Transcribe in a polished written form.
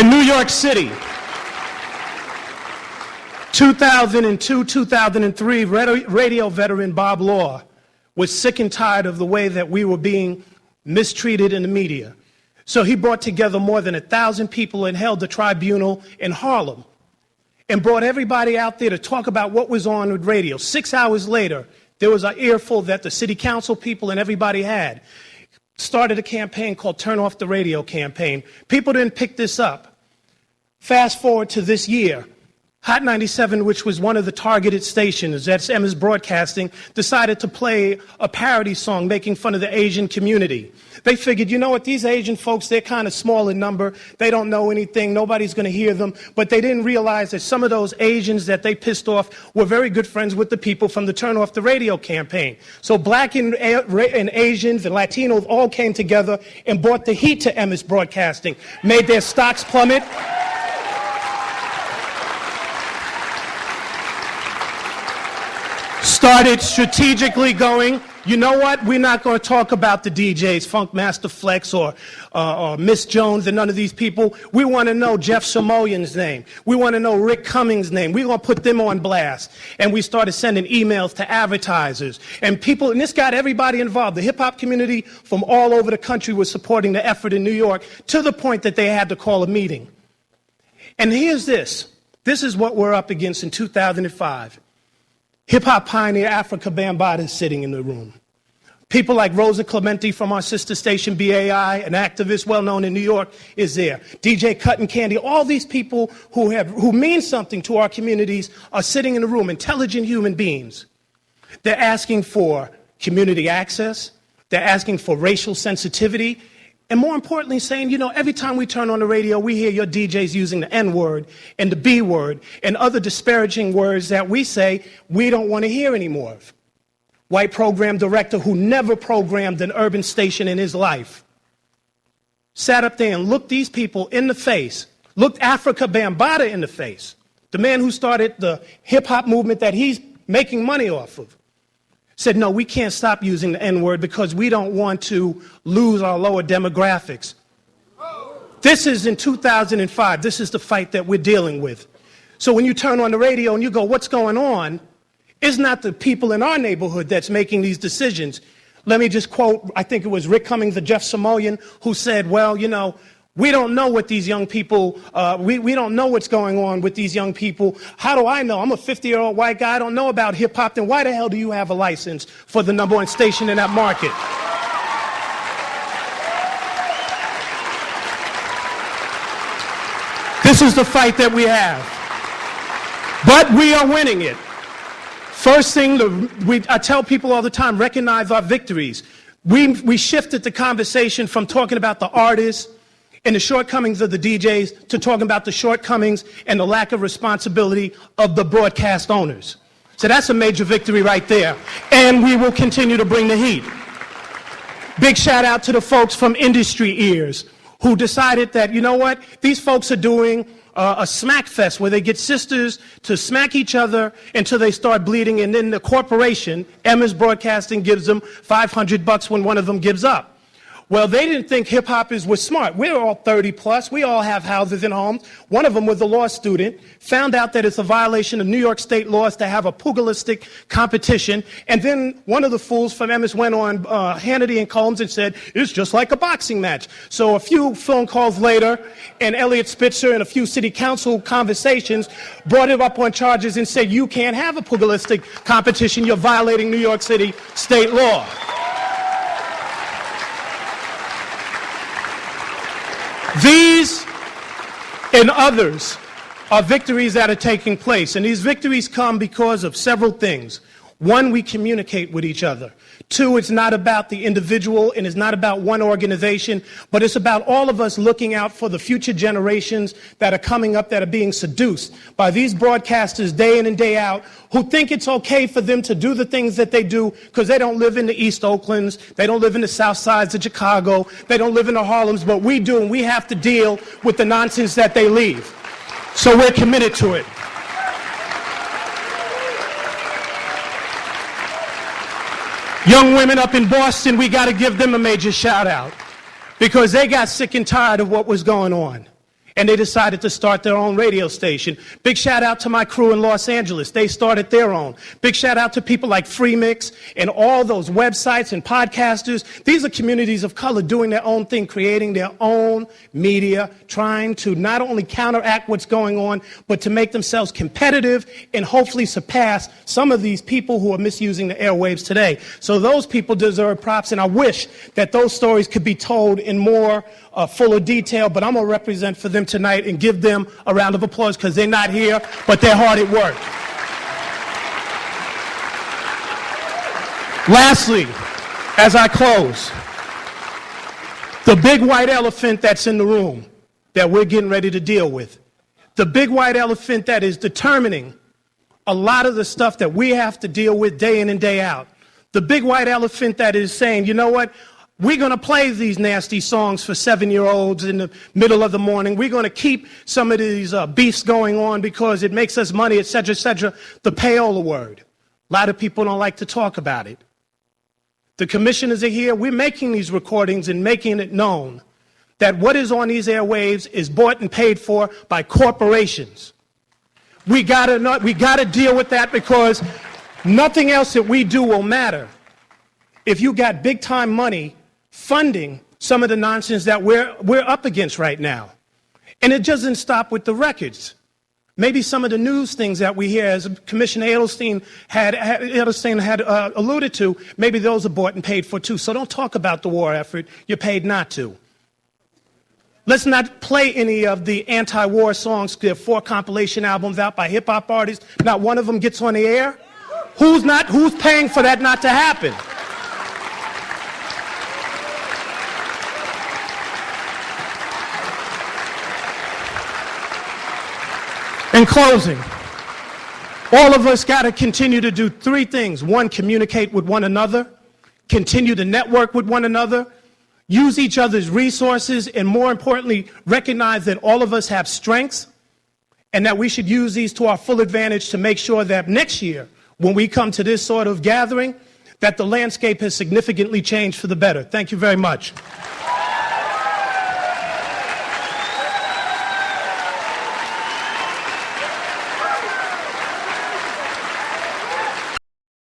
In New York City, 2002, 2003, radio veteran Bob Law was sick and tired of the way that we were being mistreated in the media. So he brought together more than 1,000 people and held a tribunal in Harlem and brought everybody out there to talk about what was on with radio. 6 hours later, there was an earful that the city council people and everybody had. Started a campaign called Turn Off the Radio campaign. People didn't pick this up. Fast forward to this year. Hot 97, which was one of the targeted stations, that's Emma's Broadcasting, decided to play a parody song making fun of the Asian community. They figured, you know what, these Asian folks, they're kind of small in number. They don't know anything. Nobody's going to hear them. But they didn't realize that some of those Asians that they pissed off were very good friends with the people from the Turn Off the Radio campaign. So black and Asians and Latinos all came together and brought the heat to Emma's Broadcasting, made their stocks plummet. Started strategically going, you know what, we're not going to talk about the DJs, Funk Master Flex or Miss Jones and none of these people. We want to know Jeff Samoyan's name. We want to know Rick Cummings' name. We're going to put them on blast. And we started sending emails to advertisers. And people, and this got everybody involved. The hip-hop community from all over the country was supporting the effort in New York to the point that they had to call a meeting. And here's this. This is what we're up against in 2005. Hip-hop pioneer Africa Bambaataa is sitting in the room. People like Rosa Clemente from our sister station BAI, an activist well known in New York, is there. DJ Cutting Candy, all these people who mean something to our communities are sitting in the room, intelligent human beings. They're asking for community access. They're asking for racial sensitivity. And more importantly, saying, you know, every time we turn on the radio, we hear your DJs using the N-word and the B-word and other disparaging words that we say we don't want to hear anymore of. White program director who never programmed an urban station in his life sat up there and looked these people in the face, looked Africa Bambaataa in the face, the man who started the hip-hop movement that he's making money off of. Said, no, we can't stop using the N-word because we don't want to lose our lower demographics. This is in 2005. This is the fight that we're dealing with. So when you turn on the radio and you go, what's going on? It's not the people in our neighborhood that's making these decisions. Let me just quote, I think it was Rick Cummings or Jeff Samoyan, who said, well, you know, we don't know what these young people, we don't know what's going on with these young people. How do I know? I'm a 50-year-old white guy. I don't know about hip-hop. Then why the hell do you have a license for the #1 station in that market? This is the fight that we have. But we are winning it. First thing, I tell people all the time, recognize our victories. We shifted the conversation from talking about the artists and the shortcomings of the DJs to talking about the shortcomings and the lack of responsibility of the broadcast owners. So that's a major victory right there. And we will continue to bring the heat. Big shout out to the folks from Industry Ears who decided that, you know what, these folks are doing a smack fest where they get sisters to smack each other until they start bleeding, and then the corporation, Emma's Broadcasting, gives them $500 when one of them gives up. Well, they didn't think hip-hoppers were smart. We're all 30 plus. We all have houses and homes. One of them was a law student, found out that it's a violation of New York state laws to have a pugilistic competition. And then one of the fools from Emmis went on Hannity and Combs and said, it's just like a boxing match. So a few phone calls later, and Elliot Spitzer and a few city council conversations brought him up on charges and said, you can't have a pugilistic competition. You're violating New York City state law. These and others are victories that are taking place, and these victories come because of several things. One, we communicate with each other. Two, it's not about the individual and it's not about one organization, but it's about all of us looking out for the future generations that are coming up that are being seduced by these broadcasters day in and day out who think it's okay for them to do the things that they do because they don't live in the East Oaklands, they don't live in the South Sides of Chicago, they don't live in the Harlems, but we do, and we have to deal with the nonsense that they leave. So we're committed to it. Young women up in Boston, we got to give them a major shout out because they got sick and tired of what was going on. And they decided to start their own radio station. Big shout out to my crew in Los Angeles. They started their own. Big shout out to people like Freemix and all those websites and podcasters. These are communities of color doing their own thing, creating their own media, trying to not only counteract what's going on, but to make themselves competitive and hopefully surpass some of these people who are misusing the airwaves today. So those people deserve props, and I wish that those stories could be told in more fuller detail, but I'm going to represent for them tonight and give them a round of applause because they're not here, but they're hard at work. Lastly, as I close, the big white elephant that's in the room that we're getting ready to deal with, the big white elephant that is determining a lot of the stuff that we have to deal with day in and day out, the big white elephant that is saying, you know what, we're going to play these nasty songs for 7-year-olds in the middle of the morning. We're going to keep some of these beefs going on because it makes us money, et cetera, the payola word. A lot of people don't like to talk about it. The commissioners are here. We're making these recordings and making it known that what is on these airwaves is bought and paid for by corporations. We got to deal with that because nothing else that we do will matter if you got big-time money funding some of the nonsense that we're up against right now. And it doesn't stop with the records. Maybe some of the news things that we hear, as Commissioner Edelstein had alluded to, maybe those are bought and paid for too. So don't talk about the war effort. You're paid not to. Let's not play any of the anti-war songs. There are 4 compilation albums out by hip-hop artists. Not one of them gets on the air. Who's paying for that not to happen? In closing, all of us got to continue to do 3 things. 1, communicate with one another, continue to network with one another, use each other's resources, and more importantly, recognize that all of us have strengths and that we should use these to our full advantage to make sure that next year, when we come to this sort of gathering, that the landscape has significantly changed for the better. Thank you very much.